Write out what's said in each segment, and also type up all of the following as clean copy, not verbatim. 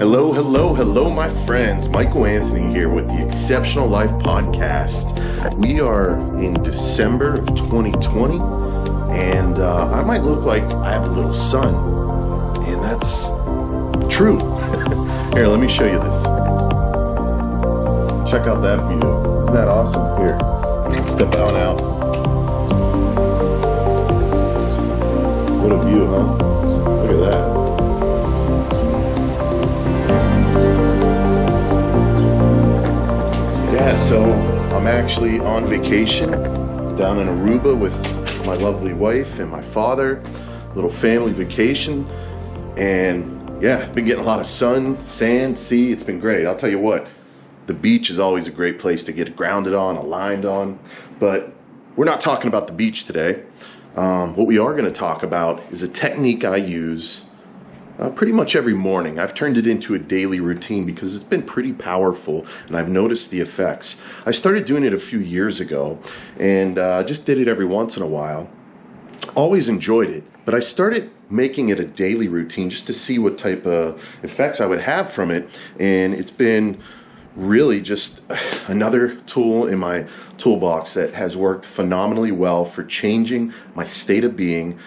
Hello, my friends. Michael Anthony here with the Exceptional Life Podcast. We are in December of 2020, and I might look like I have a little son, and that's true. Here, let me show you this. Check out that view. Isn't that awesome? Here, step out. What a view, huh? Look at that. Yeah, so I'm actually on vacation down in Aruba with my lovely wife and my father, little family vacation, and yeah, I've been getting a lot of sun, sand, sea. It's been great. I'll tell you what, the beach is always a great place to get grounded on, aligned on, but we're not talking about the beach today. What we are going to talk about is a technique I use pretty much every morning. I've turned it into a daily routine because it's been pretty powerful and I've noticed the effects. I started doing it a few years ago and just did it every once in a while. Always enjoyed it, but I started making it a daily routine just to see what type of effects I would have from it, and it's been really just another tool in my toolbox that has worked phenomenally well for changing my state of being,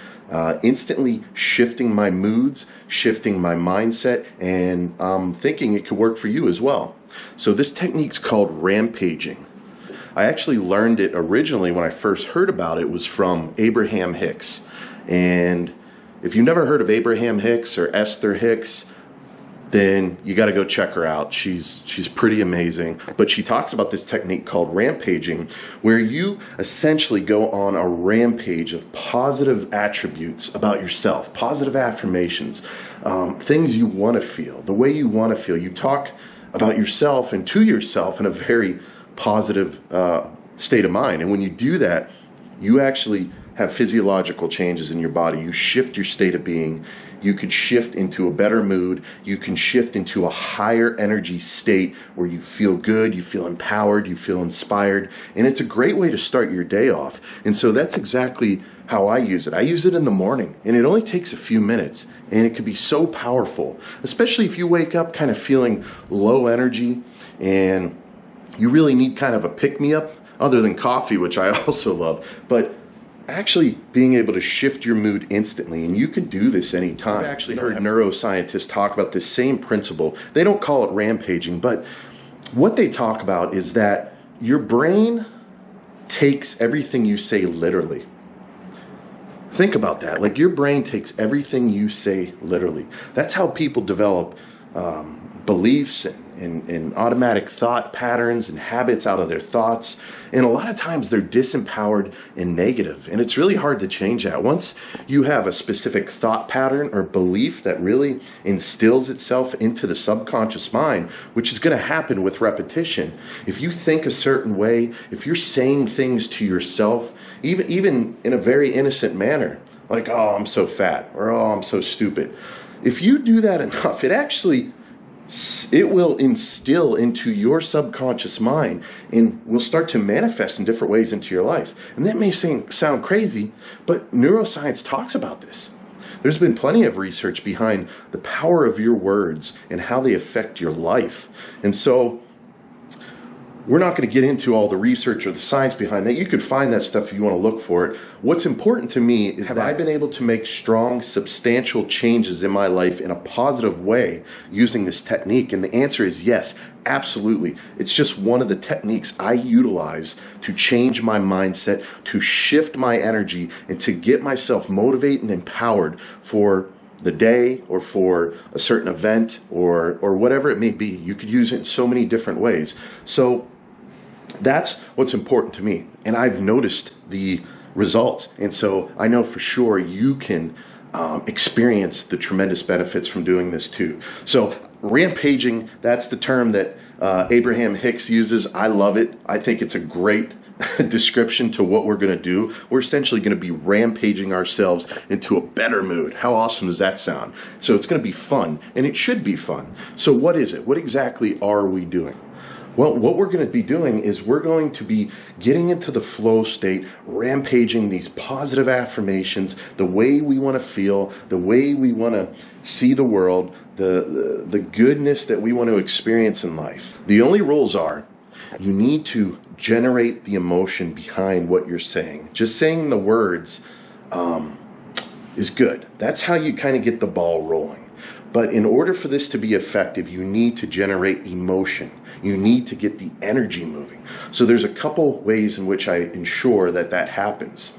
instantly shifting my moods, shifting my mindset, and I'm thinking it could work for you as well. So this technique's called rampaging. I actually learned it originally when I first heard about it was from Abraham Hicks. And if you've never heard of Abraham Hicks or Esther Hicks, then you got to go check her out. She's pretty amazing. But she talks about this technique called rampaging, where you essentially go on a rampage of positive attributes about yourself, positive affirmations, things you want to feel, the way you want to feel. You talk about yourself and to yourself in a very positive state of mind. And when you do that, you actually have physiological changes in your body. You shift your state of being. You can shift into a better mood. You can shift into a higher energy state where you feel good, you feel empowered, you feel inspired. And it's a great way to start your day off. And so that's exactly how I use it. I use it in the morning, and it only takes a few minutes, and it can be so powerful, especially if you wake up kind of feeling low energy and you really need kind of a pick-me-up other than coffee, which I also love. But actually being able to shift your mood instantly, and you can do this anytime. I've actually heard neuroscientists talk about this same principle. They don't call it rampaging, but what they talk about is that your brain takes everything you say literally. Think about that. Like, your brain takes everything you say literally. That's how people develop beliefs and automatic thought patterns and habits out of their thoughts. And a lot of times they're disempowered and negative. And it's really hard to change that. Once you have a specific thought pattern or belief that really instills itself into the subconscious mind, which is going to happen with repetition. If you think a certain way, if you're saying things to yourself, even in a very innocent manner, like, oh, I'm so fat, or oh, I'm so stupid. If you do that enough, it will instill into your subconscious mind and will start to manifest in different ways into your life. And that may sound crazy, but neuroscience talks about this. There's been plenty of research behind the power of your words and how they affect your life. And so we're not going to get into all the research or the science behind that. You can find that stuff if you want to look for it. What's important to me is have I been able to make strong, substantial changes in my life in a positive way using this technique? And the answer is yes, absolutely. It's just one of the techniques I utilize to change my mindset, to shift my energy, and to get myself motivated and empowered for the day or for a certain event or whatever it may be. You could use it in so many different ways. So that's what's important to me, and I've noticed the results, and so I know for sure you can experience the tremendous benefits from doing this too. So rampaging, that's the term that Abraham Hicks uses. I love it. I think it's a great description to what we're going to do. We're essentially going to be rampaging ourselves into a better mood. How awesome does that sound? So it's going to be fun, and it should be fun. So what is it? What exactly are we doing? Well, what we're going to be doing is we're going to be getting into the flow state, rampaging these positive affirmations, the way we want to feel, the way we want to see the world, the goodness that we want to experience in life. The only rules are you need to generate the emotion behind what you're saying. Just saying the words is good. That's how you kind of get the ball rolling. But in order for this to be effective, you need to generate emotion. You need to get the energy moving. So there's a couple ways in which I ensure that that happens.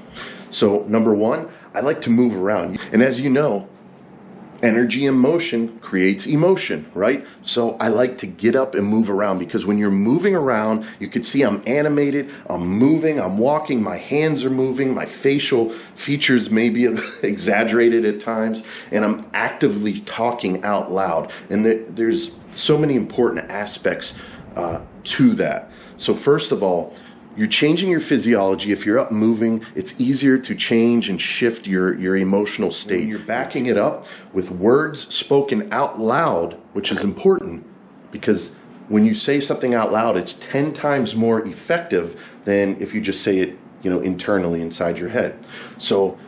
So number one, I like to move around. And as you know, energy and motion creates emotion, right? So I like to get up and move around, because when you're moving around, you can see I'm animated, I'm moving, I'm walking, my hands are moving, my facial features may be exaggerated at times, and I'm actively talking out loud. And there's so many important aspects to that. So first of all, you're changing your physiology. If you're up moving, it's easier to change and shift your emotional state. You're backing it up with words spoken out loud, which is important, because when you say something out loud, it's 10 times more effective than if you just say it, internally inside your head. So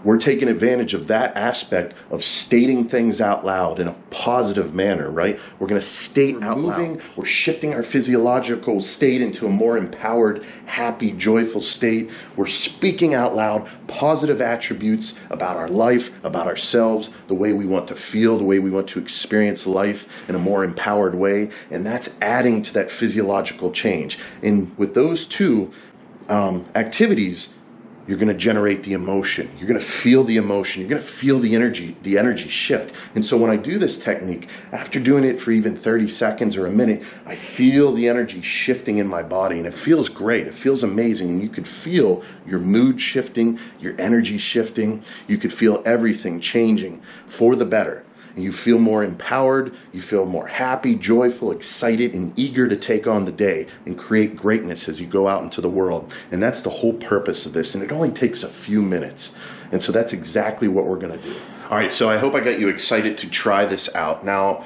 we're taking advantage of that aspect of stating things out loud in a positive manner, right? We're going to state out loud. We're shifting our physiological state into a more empowered, happy, joyful state. We're speaking out loud positive attributes about our life, about ourselves, the way we want to feel, the way we want to experience life in a more empowered way. And that's adding to that physiological change. And with those two activities, you're going to generate the emotion. You're going to feel the emotion. You're going to feel the energy shift. And so when I do this technique, after doing it for even 30 seconds or a minute, I feel the energy shifting in my body, and it feels great. It feels amazing. And you could feel your mood shifting, your energy shifting. You could feel everything changing for the better. And you feel more empowered, you feel more happy, joyful, excited, and eager to take on the day and create greatness as you go out into the world. And that's the whole purpose of this. And it only takes a few minutes. And so that's exactly what we're going to do. All right, so I hope I got you excited to try this out. Now,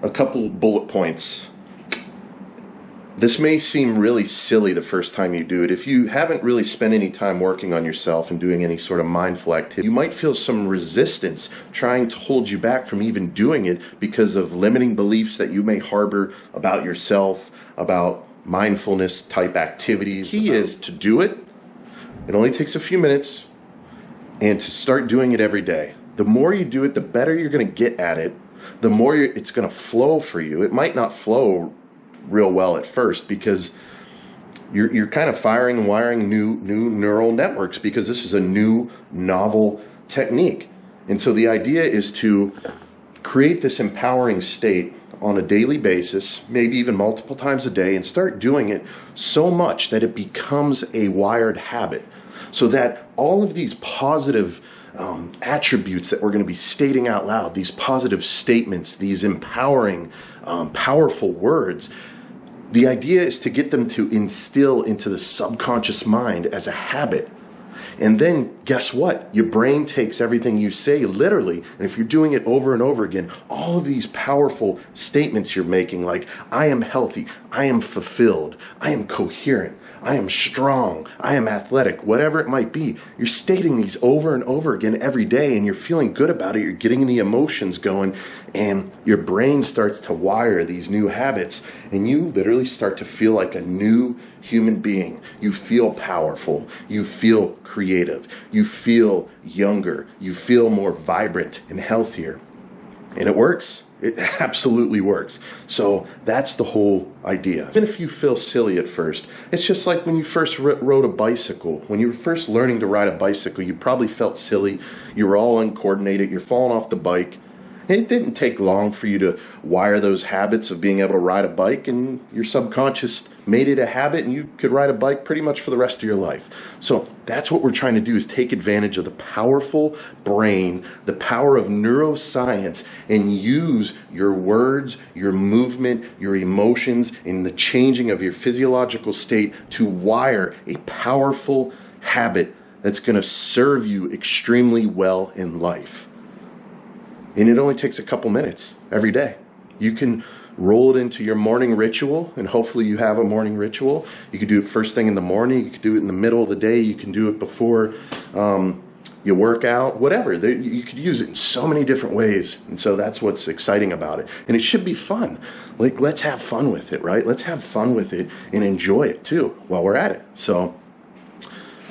a couple bullet points. This may seem really silly the first time you do it. If you haven't really spent any time working on yourself and doing any sort of mindful activity, you might feel some resistance trying to hold you back from even doing it because of limiting beliefs that you may harbor about yourself, about mindfulness type activities. The key is to do it. It only takes a few minutes, and to start doing it every day. The more you do it, the better you're going to get at it. The more it's going to flow for you. It might not flow real well at first, because you're kind of firing and wiring new neural networks, because this is a new novel technique. And so the idea is to create this empowering state on a daily basis, maybe even multiple times a day, and start doing it so much that it becomes a wired habit, so that all of these positive attributes that we're going to be stating out loud, these positive statements, these empowering, powerful words, the idea is to get them to instill into the subconscious mind as a habit. And then guess what? Your brain takes everything you say literally. And if you're doing it over and over again, all of these powerful statements you're making, like, I am healthy, I am fulfilled, I am coherent, I am strong, I am athletic, whatever it might be. You're stating these over and over again every day, and you're feeling good about it. You're getting the emotions going, and your brain starts to wire these new habits, and you literally start to feel like a new human being. You feel powerful. You feel creative. You feel younger. You feel more vibrant and healthier. And it works. It absolutely works. So that's the whole idea. Even if you feel silly at first, it's just like when you first rode a bicycle. When you were first learning to ride a bicycle, you probably felt silly. You were all uncoordinated. You're falling off the bike. And it didn't take long for you to wire those habits of being able to ride a bike, and your subconscious made it a habit, and you could ride a bike pretty much for the rest of your life. So that's what we're trying to do, is take advantage of the powerful brain, the power of neuroscience, and use your words, your movement, your emotions, and the changing of your physiological state to wire a powerful habit that's going to serve you extremely well in life. And it only takes a couple minutes every day. You can roll it into your morning ritual, and hopefully you have a morning ritual. You could do it first thing in the morning, you could do it in the middle of the day, you can do it before you work out, whatever. You could use it in so many different ways, and so that's what's exciting about it. And it should be fun. Like, let's have fun with it, right? Let's have fun with it and enjoy it too while we're at it. So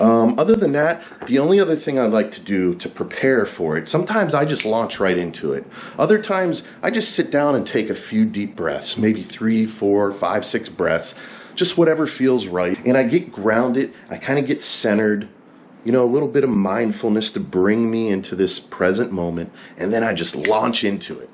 other than that, the only other thing I like to do to prepare for it, sometimes I just launch right into it. Other times I just sit down and take a few deep breaths, maybe 3, 4, 5, 6 breaths, just whatever feels right. And I get grounded, I kind of get centered, you know, a little bit of mindfulness to bring me into this present moment, and then I just launch into it.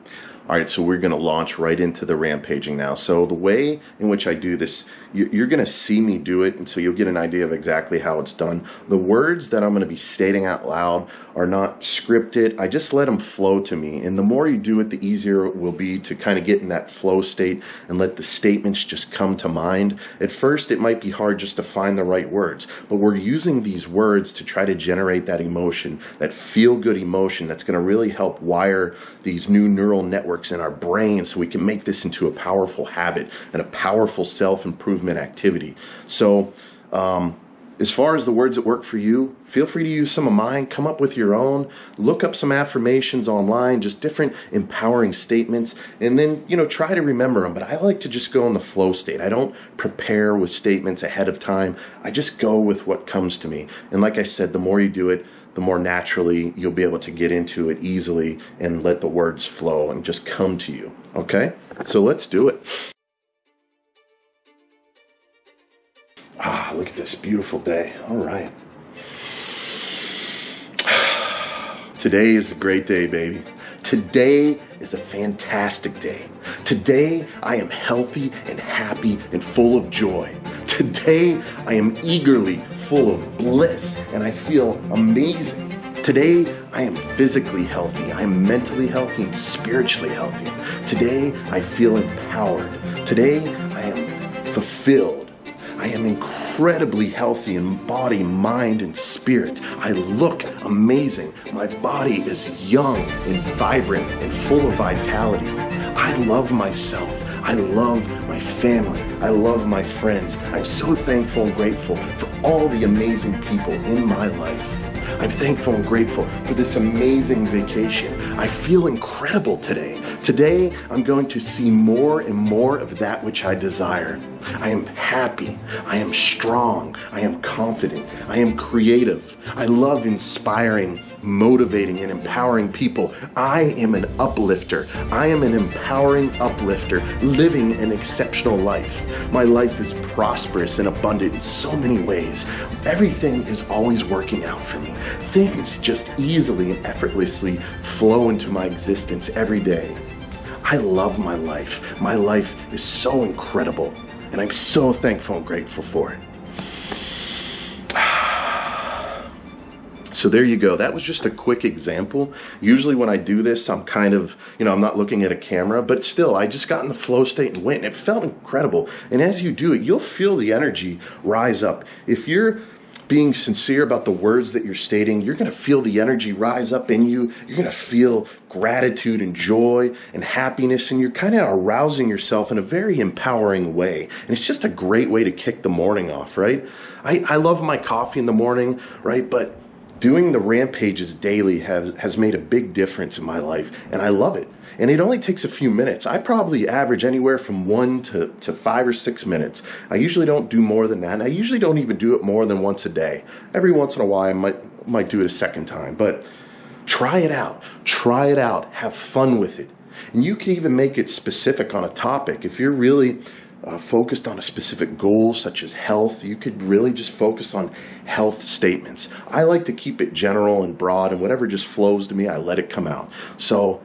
All right, so we're going to launch right into the rampaging now. So the way in which I do this, you're going to see me do it, and so you'll get an idea of exactly how it's done. The words that I'm going to be stating out loud are not scripted. I just let them flow to me, and the more you do it, the easier it will be to kind of get in that flow state and let the statements just come to mind. At first, it might be hard just to find the right words, but we're using these words to try to generate that emotion, that feel-good emotion that's going to really help wire these new neural networks in our brain so we can make this into a powerful habit and a powerful self-improvement activity. So as far as the words that work for you, feel free to use some of mine, come up with your own, look up some affirmations online, just different empowering statements, and then, you know, try to remember them. But I like to just go in the flow state. I don't prepare with statements ahead of time. I just go with what comes to me. And like I said, the more you do it, the more naturally you'll be able to get into it easily and let the words flow and just come to you. Okay? So let's do it. Ah, look at this beautiful day. All right. Today is a great day, baby. Today is a fantastic day. Today I am healthy and happy and full of joy. Today I am eagerly full of bliss and I feel amazing. Today I am physically healthy. I am mentally healthy and spiritually healthy. Today I feel empowered. Today I am fulfilled. I am incredibly healthy in body, mind, and spirit. I look amazing. My body is young and vibrant and full of vitality. I love myself. I love my family. I love my friends. I'm so thankful and grateful for all the amazing people in my life. I'm thankful and grateful for this amazing vacation. I feel incredible today. Today, I'm going to see more and more of that which I desire. I am happy. I am strong. I am confident. I am creative. I love inspiring, motivating, and empowering people. I am an uplifter. I am an empowering uplifter, living an exceptional life. My life is prosperous and abundant in so many ways. Everything is always working out for me. Things just easily and effortlessly flow into my existence every day. I love my life. My life is so incredible, and I'm so thankful and grateful for it. So there you go. That was just a quick example. Usually when I do this, I'm kind of, I'm not looking at a camera, but still, I just got in the flow state and went, and it felt incredible. And as you do it, you'll feel the energy rise up. If you're being sincere about the words that you're stating, you're going to feel the energy rise up in you. You're going to feel gratitude and joy and happiness, and you're kind of arousing yourself in a very empowering way. And it's just a great way to kick the morning off, right? I love my coffee in the morning, right? But doing the rampages daily has made a big difference in my life, and I love it. And it only takes a few minutes. I probably average anywhere from 1 to 5 or 6 minutes. I usually don't do more than that, and I usually don't even do it more than once a day. Every once in a while, I might do it a second time. But try it out. Try it out. Have fun with it. And you can even make it specific on a topic. If you're really focused on a specific goal, such as health, you could really just focus on health statements. I like to keep it general and broad, and whatever just flows to me, I let it come out. So,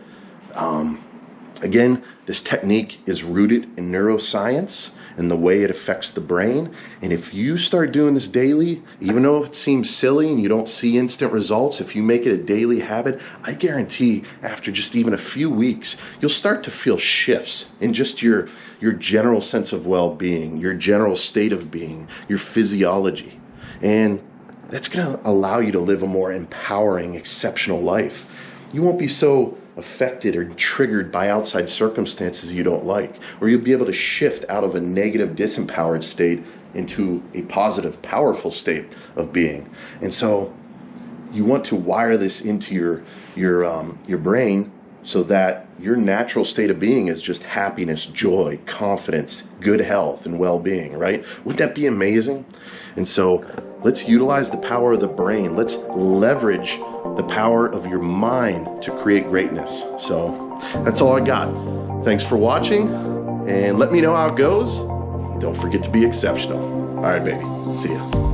again, this technique is rooted in neuroscience and the way it affects the brain. And if you start doing this daily, even though it seems silly and you don't see instant results, if you make it a daily habit, I guarantee after just even a few weeks, you'll start to feel shifts in just your general sense of well-being, your general state of being, your physiology. And that's going to allow you to live a more empowering, exceptional life. You won't be so affected or triggered by outside circumstances you don't like, or you'll be able to shift out of a negative, disempowered state into a positive, powerful state of being. And so you want to wire this into your brain so that your natural state of being is just happiness, joy, confidence, good health, and well-being, right? Wouldn't that be amazing? And so let's utilize the power of the brain. Let's leverage the power of your mind to create greatness. So that's all I got. Thanks for watching, and let me know how it goes. Don't forget to be exceptional. All right, baby. See ya.